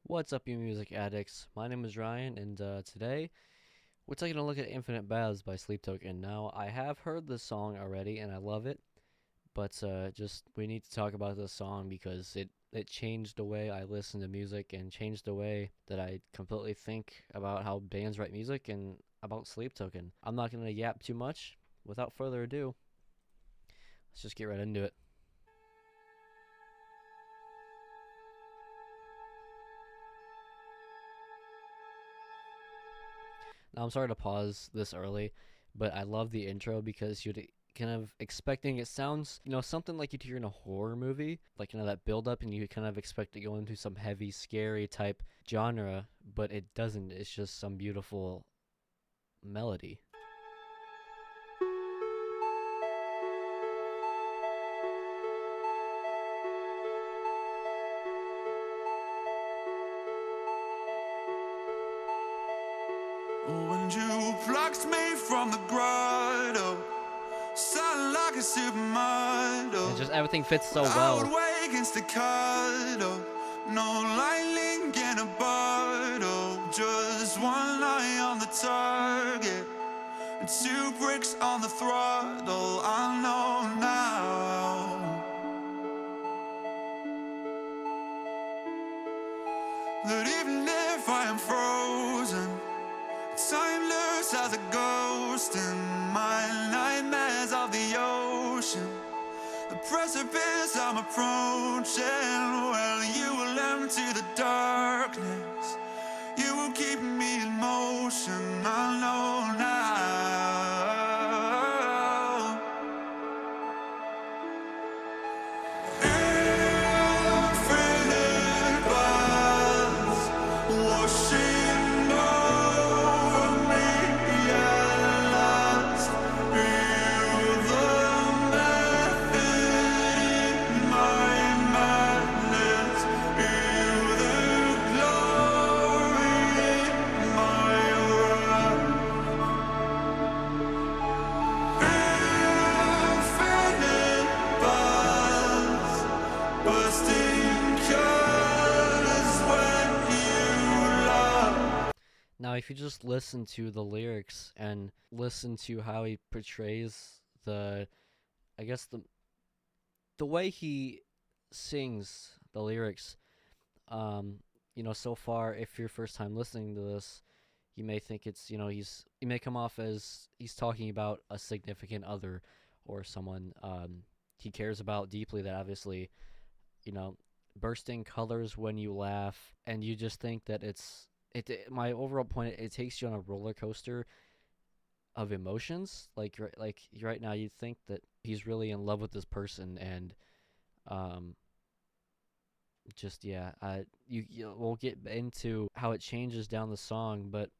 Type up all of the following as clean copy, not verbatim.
What's up, you music addicts? My name is Ryan, and today we're taking a look at Infinite Baths by Sleep Token. Now, I have heard this song already, and I love it, but just we need to talk about this song because it changed the way I listen to music and changed the way that I completely think about how bands write music and about Sleep Token. I'm not going to yap too much. Without further ado, let's just get right into it. Now, I'm sorry to pause this early, but I love the intro because you're kind of expecting it sounds, something like you'd hear in a horror movie, like, that build up, and you kind of expect to go into some heavy, scary type genre, but it doesn't. It's just some beautiful melody. When you plucked me from the grotto, sound like a supermodel. And just everything fits so I well. would wake in staccato, no lightning in a bottle. Just one eye on the target and 2 bricks on the throttle. I know now that even if I am frozen, timeless as a ghost in my nightmares of the ocean, the precipice I'm approaching. Well, you will empty the darkness, you will keep me in motion. I know now. Infinite buzz washing over me at last. Feel the method in my madness. Feel the glory in my wrath. Infinite buzz, bursting colors when you love. Now, if you just listen to the lyrics and listen to how he portrays I guess the way he sings the lyrics, so far, if you're first time listening to this, you may think it's, he may come off as he's talking about a significant other or someone he cares about deeply, that obviously, bursting colors when you laugh, and you just think that my overall point, it takes you on a roller coaster of emotions. Like right now, you think that he's really in love with this person, and just yeah, we'll get into how it changes down the song, but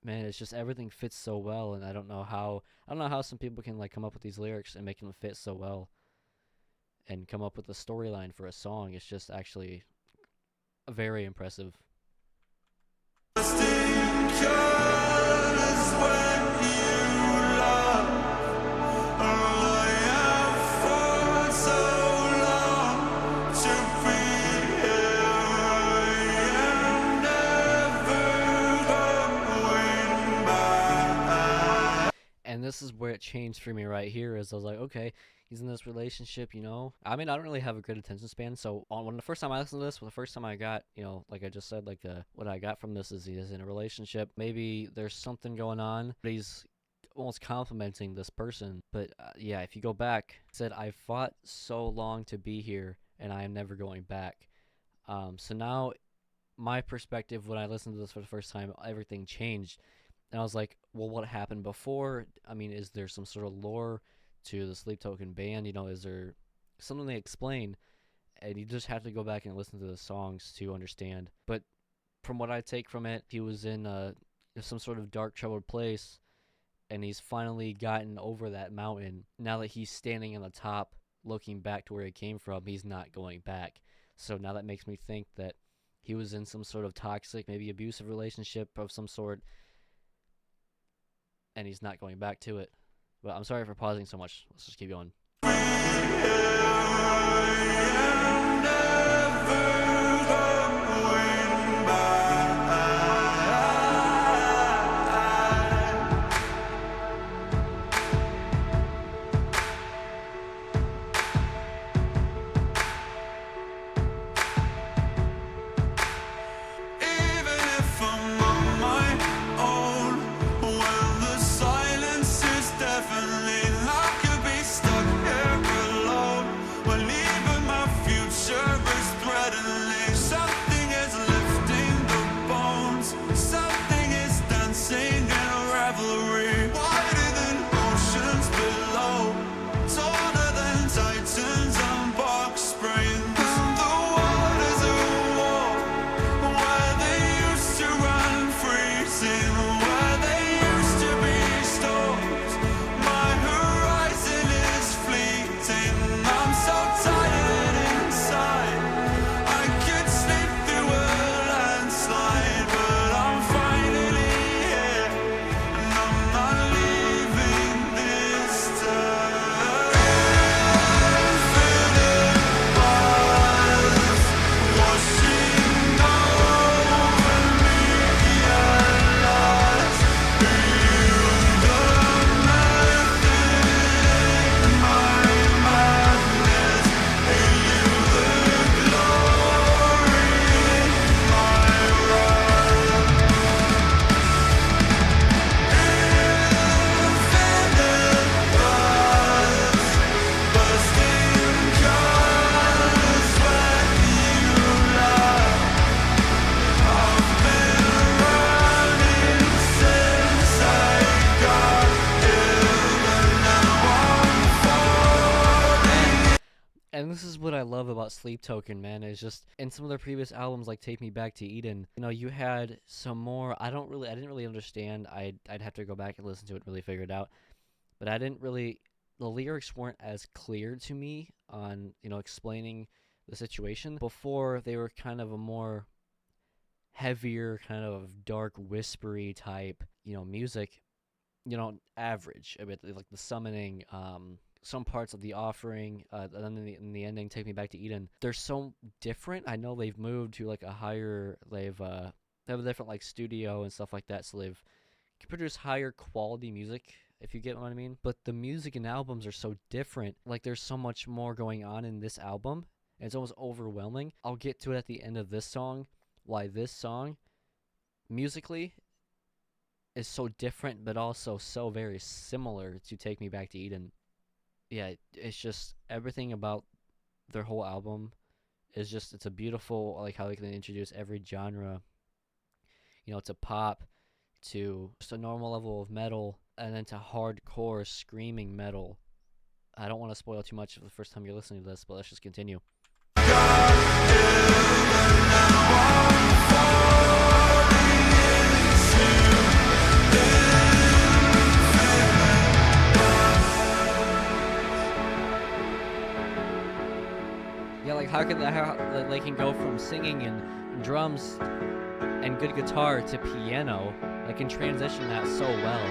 man, it's just everything fits so well, and I don't know how some people can like come up with these lyrics and make them fit so well, and come up with a storyline for a song. It's just actually very impressive. Bursting colors when you love. I have fought so long to be here. I am never going back. And this is where it changed for me right here, is I was like, okay, he's in this relationship, I mean, I don't really have a good attention span, so when the first time I listened to this, the first time I got, like I just said, like what I got from this is he is in a relationship. Maybe there's something going on, but he's almost complimenting this person. But yeah, if you go back, it said, I fought so long to be here, and I am never going back. So now my perspective when I listened to this for the first time, everything changed. And I was like, well, what happened before? I mean, is there some sort of lore to the Sleep Token band? Is there something they explain? And you just have to go back and listen to the songs to understand. But from what I take from it, he was in some sort of dark, troubled place, and he's finally gotten over that mountain. Now that he's standing on the top, looking back to where he came from, he's not going back. So now that makes me think that he was in some sort of toxic, maybe abusive relationship of some sort, and he's not going back to it. But I'm sorry for pausing so much. Let's just keep going. I am never going And this is what I love about Sleep Token, man. Is just in some of their previous albums, like Take Me Back to Eden, you had some more. I didn't really understand. I'd have to go back and listen to it and really figure it out. But I didn't really. The lyrics weren't as clear to me on explaining the situation. Before they were kind of a more heavier, kind of dark, whispery type, music. Average a bit, like the summoning, some parts of the offering, and then in the ending, Take Me Back to Eden. They're so different. I know they've moved to like a higher, they have a different like studio and stuff like that, so they've can produce higher quality music, if you get what I mean. But the music and albums are so different. Like there's so much more going on in this album. And it's almost overwhelming. I'll get to it at the end of this song. Why this song, musically, is so different, but also so very similar to Take Me Back to Eden. Yeah, it's just everything about their whole album is just, it's a beautiful, like how they can introduce every genre, to pop, to just a normal level of metal, and then to hardcore screaming metal. I don't want to spoil too much for the first time you're listening to this, but let's just continue. Yeah, like how they can go from singing and drums and good guitar to piano, like can transition that so well.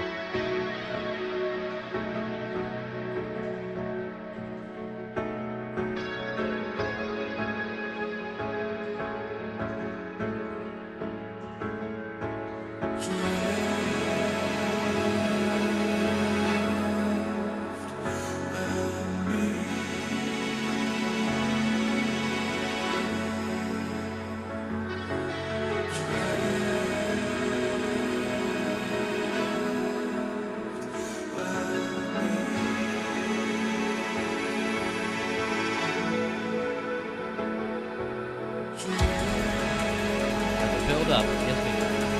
Build up, it gives me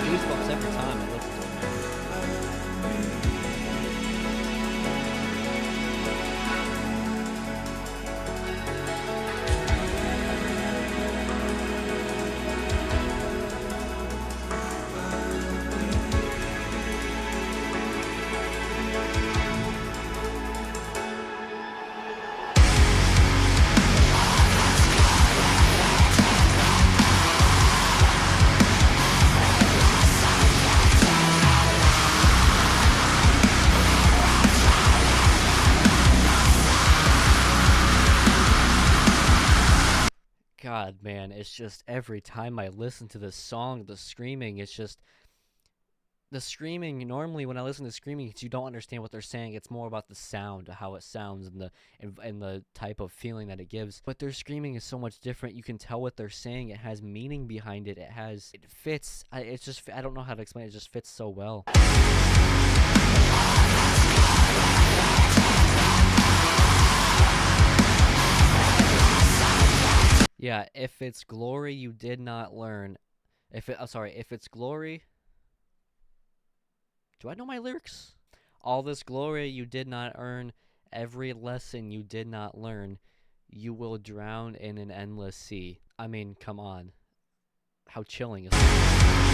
goosebumps every time I listen to it. God, man, it's just every time I listen to this song, the screaming, it's just the screaming. Normally, when I listen to screaming, you don't understand what they're saying. It's more about the sound, how it sounds, and the type of feeling that it gives. But their screaming is so much different. You can tell what they're saying. It has meaning behind it. It fits. It's just, I don't know how to explain it. It just fits so well. Yeah, if it's glory you did not learn, if it's glory. Do I know my lyrics? All this glory you did not earn, every lesson you did not learn, you will drown in an endless sea. I mean, come on. How chilling is that?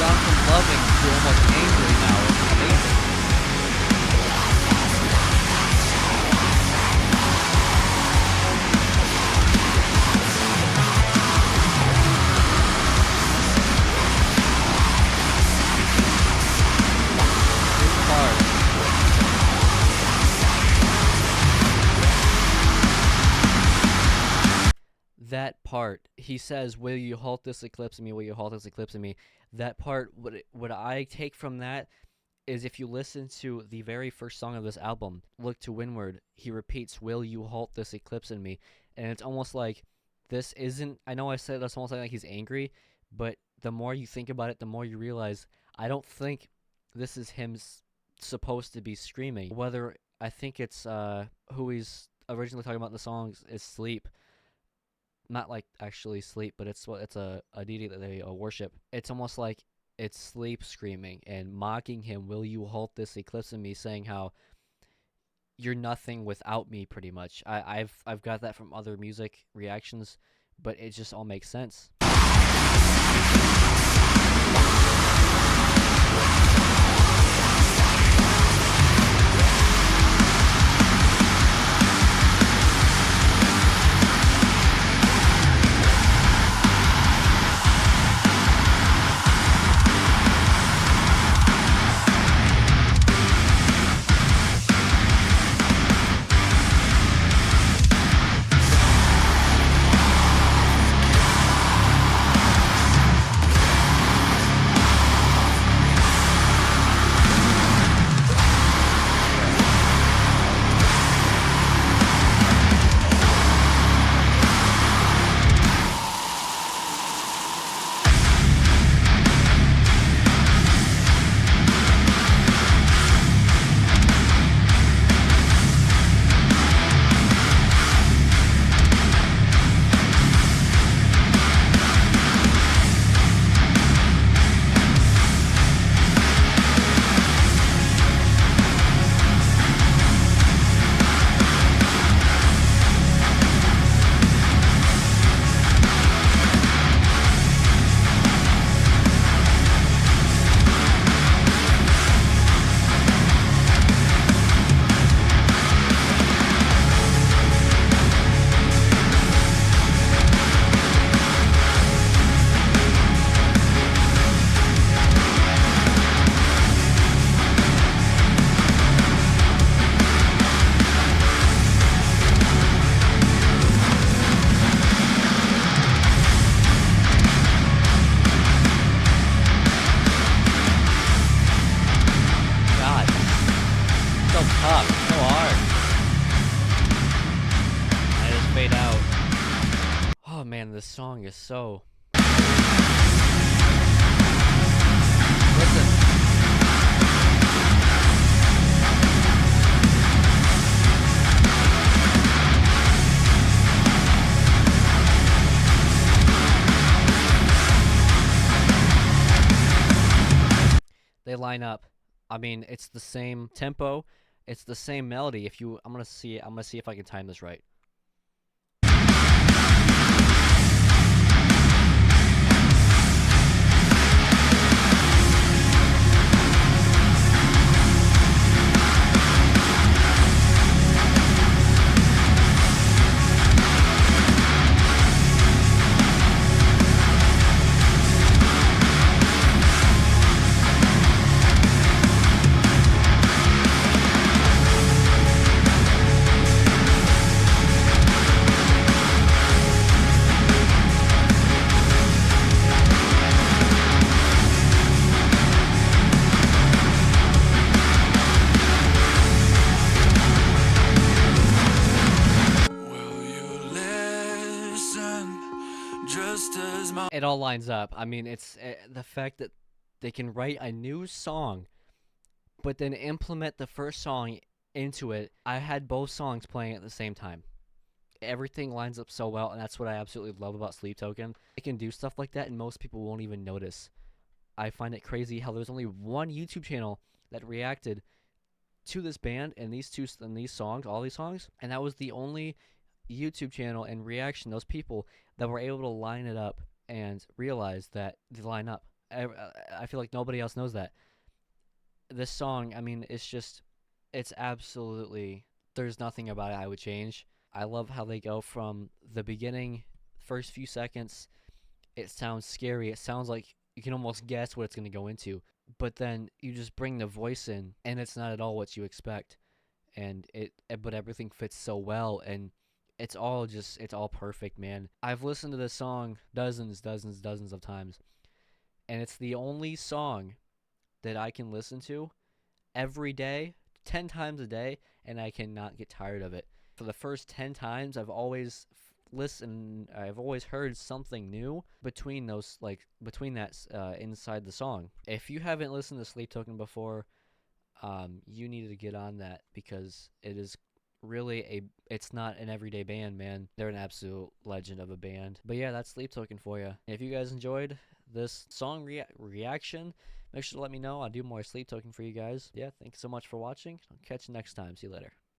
Gone from loving to almost angry now. It's amazing. This part. That part, he says, "Will you halt this eclipse in me? Will you halt this eclipse in me?" That part, what I take from that is, if you listen to the very first song of this album, Look to Winward, he repeats, "Will you halt this eclipse in me?" And it's almost like this isn't, I know I said that's almost like he's angry, but the more you think about it, the more you realize, I don't think this is him supposed to be screaming. Whether, I think it's who he's originally talking about the songs is sleep, not like actually sleep, but it's a deity that they worship. It's almost like it's sleep screaming and mocking him. Will you halt this eclipse in me? Saying how you're nothing without me, pretty much. I've got that from other music reactions, but it just all makes sense. Tough, so hard. I just fade out. Oh man, this song is so. Listen. They line up. I mean, it's the same tempo, it's the same melody. If you, I'm gonna see if I can time this right. It all lines up. I mean, it's the fact that they can write a new song, but then implement the first song into it. I had both songs playing at the same time. Everything lines up so well, and that's what I absolutely love about Sleep Token. It can do stuff like that, and most people won't even notice. I find it crazy how there's only one YouTube channel that reacted to this band and these songs, all these songs, and that was the only YouTube channel and reaction, those people that were able to line it up and realize that they line up. I feel like nobody else knows that. This song, I mean, it's absolutely, there's nothing about it I would change. I love how they go from the beginning, first few seconds, it sounds scary. It sounds like you can almost guess what it's going to go into. But then you just bring the voice in, and it's not at all what you expect. But everything fits so well, and it's all perfect, man. I've listened to this song dozens of times, and it's the only song that I can listen to every day, 10 times a day, and I cannot get tired of it. For the first 10 times, I've always heard something new between that inside the song. If you haven't listened to Sleep Token before, you need to get on that, because it is really it's not an everyday band, man. They're an absolute legend of a band. But yeah, that's Sleep Token for you. If you guys enjoyed this song reaction, make sure to let me know. I'll do more Sleep Token for you guys. Yeah, thanks so much for watching. I'll catch you next time. See you later.